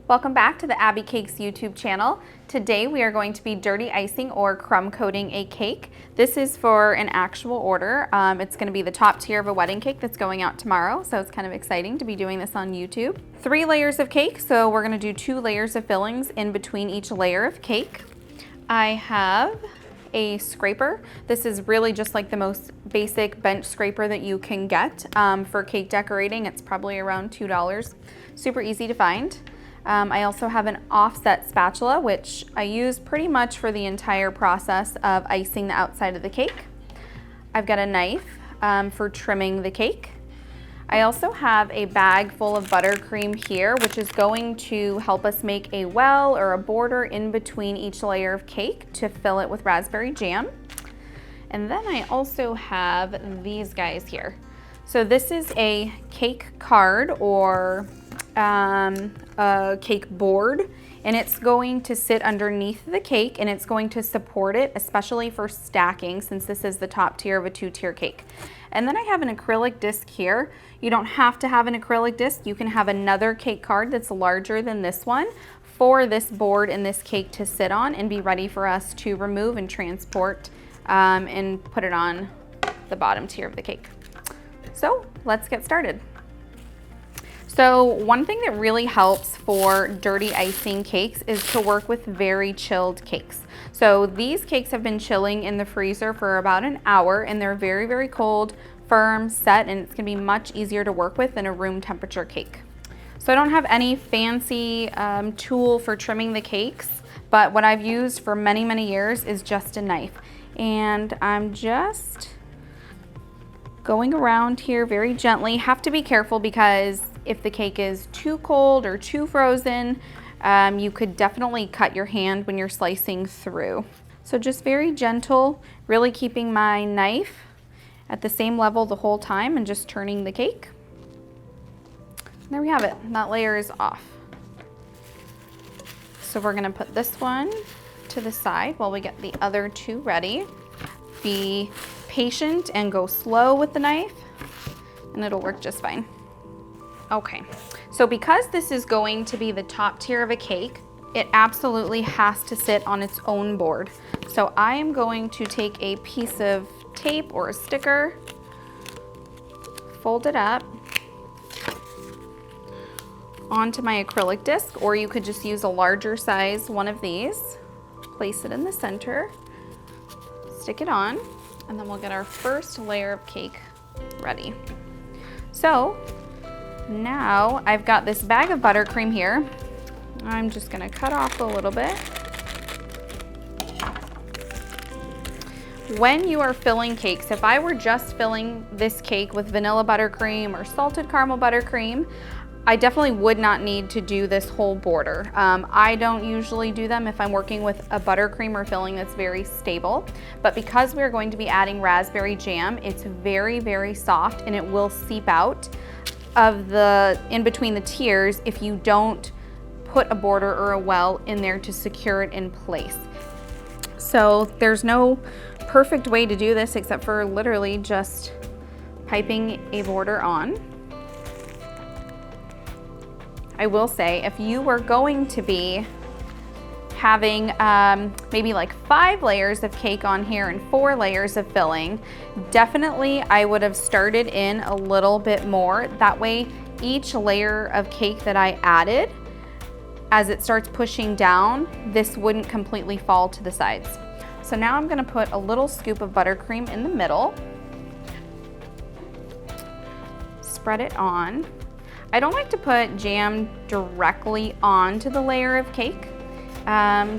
Welcome back to the Abby Cakes YouTube channel. Today we are going to be dirty icing or crumb coating a cake. This is for an actual order. It's going to be the top tier of a wedding cake that's going out tomorrow, so it's kind of exciting to be doing this on YouTube. 3 layers of cake, so we're going to do 2 layers of fillings in between each layer of cake. I have a scraper. This is really just like the most basic bench scraper that you can get for cake decorating. It's probably around $2. Super easy to find. I also have an offset spatula, which I use pretty much for the entire process of icing the outside of the cake. I've got a knife for trimming the cake. I also have a bag full of buttercream here, which is going to help us make a well or a border in between each layer of cake to fill it with raspberry jam. And then I also have these guys here. So this is a cake card or a cake board, and it's going to sit underneath the cake and it's going to support it, especially for stacking, since this is the top tier of a 2-tier cake. And then I have an acrylic disc here. You don't have to have an acrylic disc. You can have another cake card that's larger than this one for this board and this cake to sit on and be ready for us to remove and transport and put it on the bottom tier of the cake. So let's get started. So one thing that really helps for dirty icing cakes is to work with very chilled cakes. So these cakes have been chilling in the freezer for about an hour, and they're very, very cold, firm, set, and it's gonna be much easier to work with than a room temperature cake. So I don't have any fancy tool for trimming the cakes, but what I've used for many, many years is just a knife. And I'm just going around here very gently. Have to be careful because if the cake is too cold or too frozen, you could definitely cut your hand when you're slicing through. So just very gentle, really keeping my knife at the same level the whole time and just turning the cake. And there we have it, that layer is off. So we're gonna put this one to the side while we get the other 2 ready. Be patient and go slow with the knife and it'll work just fine. Okay, so because this is going to be the top tier of a cake, it absolutely has to sit on its own board. So I am going to take a piece of tape or a sticker, fold it up onto my acrylic disc, or you could just use a larger size one of these, place it in the center, stick it on, and then we'll get our first layer of cake ready. So now I've got this bag of buttercream here. I'm just gonna cut off a little bit. When you are filling cakes, if I were just filling this cake with vanilla buttercream or salted caramel buttercream, I definitely would not need to do this whole border. I don't usually do them if I'm working with a buttercream or filling that's very stable, but because we're going to be adding raspberry jam, it's very, very soft and it will seep out of the in between the tiers if you don't put a border or a well in there to secure it in place. So there's no perfect way to do this except for literally just piping a border on. I will say, if you were going to be having maybe like 5 layers of cake on here and 4 layers of filling, definitely I would have started in a little bit more. That way, each layer of cake that I added, as it starts pushing down, this wouldn't completely fall to the sides. So now I'm gonna put a little scoop of buttercream in the middle, spread it on. I don't like to put jam directly onto the layer of cake,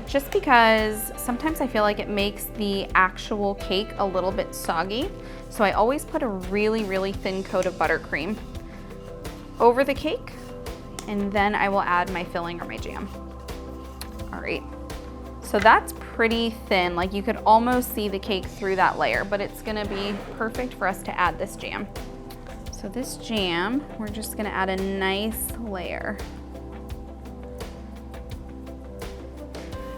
just because sometimes I feel like it makes the actual cake a little bit soggy. So I always put a really, really thin coat of buttercream over the cake, and then I will add my filling or my jam. All right, so that's pretty thin. Like you could almost see the cake through that layer, but it's gonna be perfect for us to add this jam. So this jam, we're just gonna add a nice layer.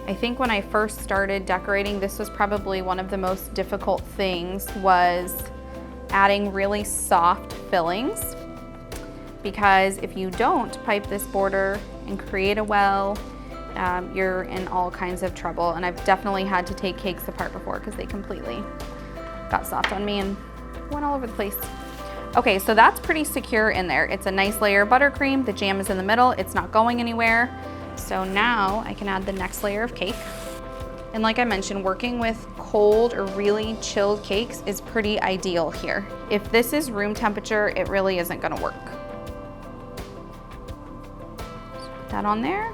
I think when I first started decorating, this was probably one of the most difficult things, was adding really soft fillings. because if you don't pipe this border and create a well, you're in all kinds of trouble. And I've definitely had to take cakes apart before because they completely got soft on me and went all over the place. Okay, so that's pretty secure in there. It's a nice layer of buttercream. The jam is in the middle. It's not going anywhere. So now I can add the next layer of cake. And like I mentioned, working with cold or really chilled cakes is pretty ideal here. If this is room temperature, it really isn't gonna work. So put that on there.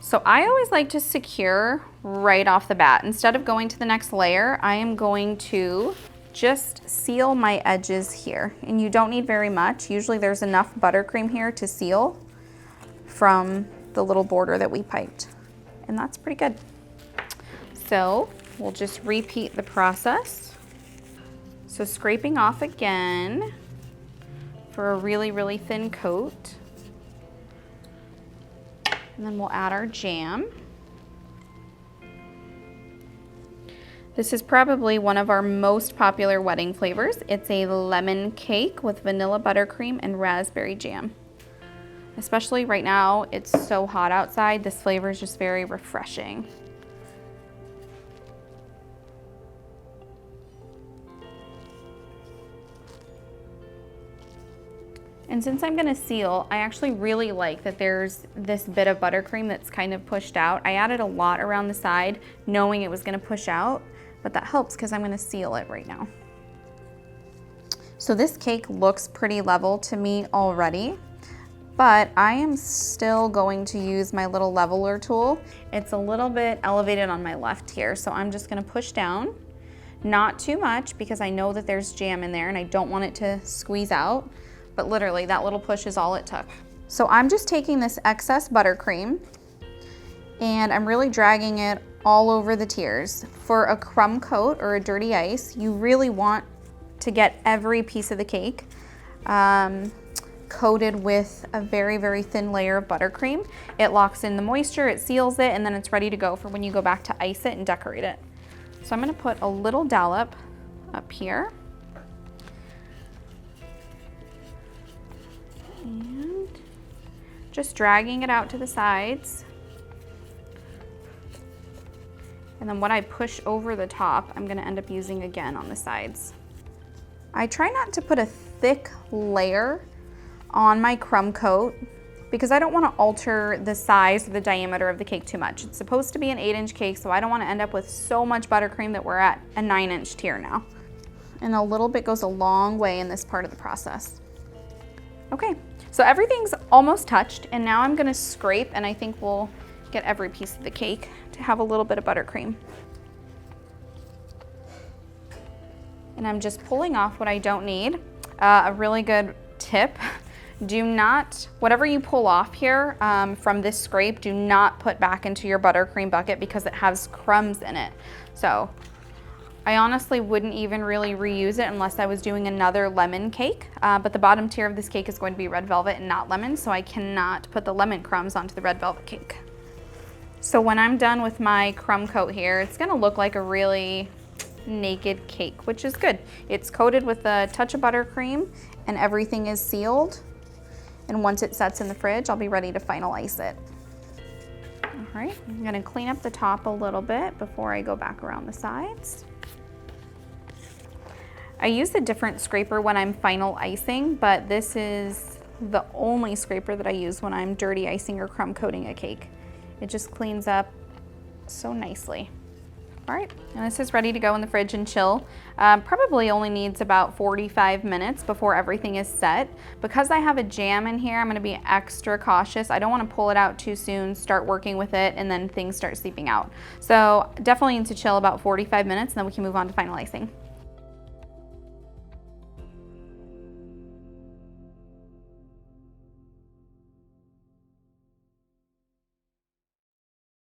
So I always like to secure right off the bat. Instead of going to the next layer, I am going to just seal my edges here. And you don't need very much. Usually there's enough buttercream here to seal from the little border that we piped. And that's pretty good. So we'll just repeat the process. So scraping off again for a really, really thin coat. And then we'll add our jam. This is probably one of our most popular wedding flavors. It's a lemon cake with vanilla buttercream and raspberry jam. Especially right now, it's so hot outside. This flavor is just very refreshing. And since I'm gonna seal, I actually really like that there's this bit of buttercream that's kind of pushed out. I added a lot around the side, knowing it was gonna push out, but that helps because I'm gonna seal it right now. So this cake looks pretty level to me already, but I am still going to use my little leveler tool. It's a little bit elevated on my left here, so I'm just gonna push down. Not too much because I know that there's jam in there and I don't want it to squeeze out. But literally that little push is all it took. So I'm just taking this excess buttercream and I'm really dragging it all over the tiers. For a crumb coat or a dirty ice, you really want to get every piece of the cake coated with a very, very thin layer of buttercream. It locks in the moisture, it seals it, and then it's ready to go for when you go back to ice it and decorate it. So I'm gonna put a little dollop up here. And just dragging it out to the sides. And then what I push over the top, I'm gonna end up using again on the sides. I try not to put a thick layer on my crumb coat because I don't wanna alter the size or the diameter of the cake too much. It's supposed to be an 8-inch cake, so I don't wanna end up with so much buttercream that we're at a 9-inch tier now. And a little bit goes a long way in this part of the process. Okay, so everything's almost touched, and now I'm gonna scrape, and I think we'll get every piece of the cake to have a little bit of buttercream. And I'm just pulling off what I don't need. A really good tip, do not, whatever you pull off here from this scrape, do not put back into your buttercream bucket because it has crumbs in it. So I honestly wouldn't even really reuse it unless I was doing another lemon cake, but the bottom tier of this cake is going to be red velvet and not lemon, so I cannot put the lemon crumbs onto the red velvet cake. So when I'm done with my crumb coat here, it's gonna look like a really naked cake, which is good. It's coated with a touch of buttercream and everything is sealed. And once it sets in the fridge, I'll be ready to final ice it. All right, I'm gonna clean up the top a little bit before I go back around the sides. I use a different scraper when I'm final icing, but this is the only scraper that I use when I'm dirty icing or crumb coating a cake. It just cleans up so nicely. All right, and this is ready to go in the fridge and chill. Probably only needs about 45 minutes before everything is set. Because I have a jam in here, I'm gonna be extra cautious. I don't wanna pull it out too soon, start working with it, and then things start seeping out. So definitely need to chill about 45 minutes, and then we can move on to final icing.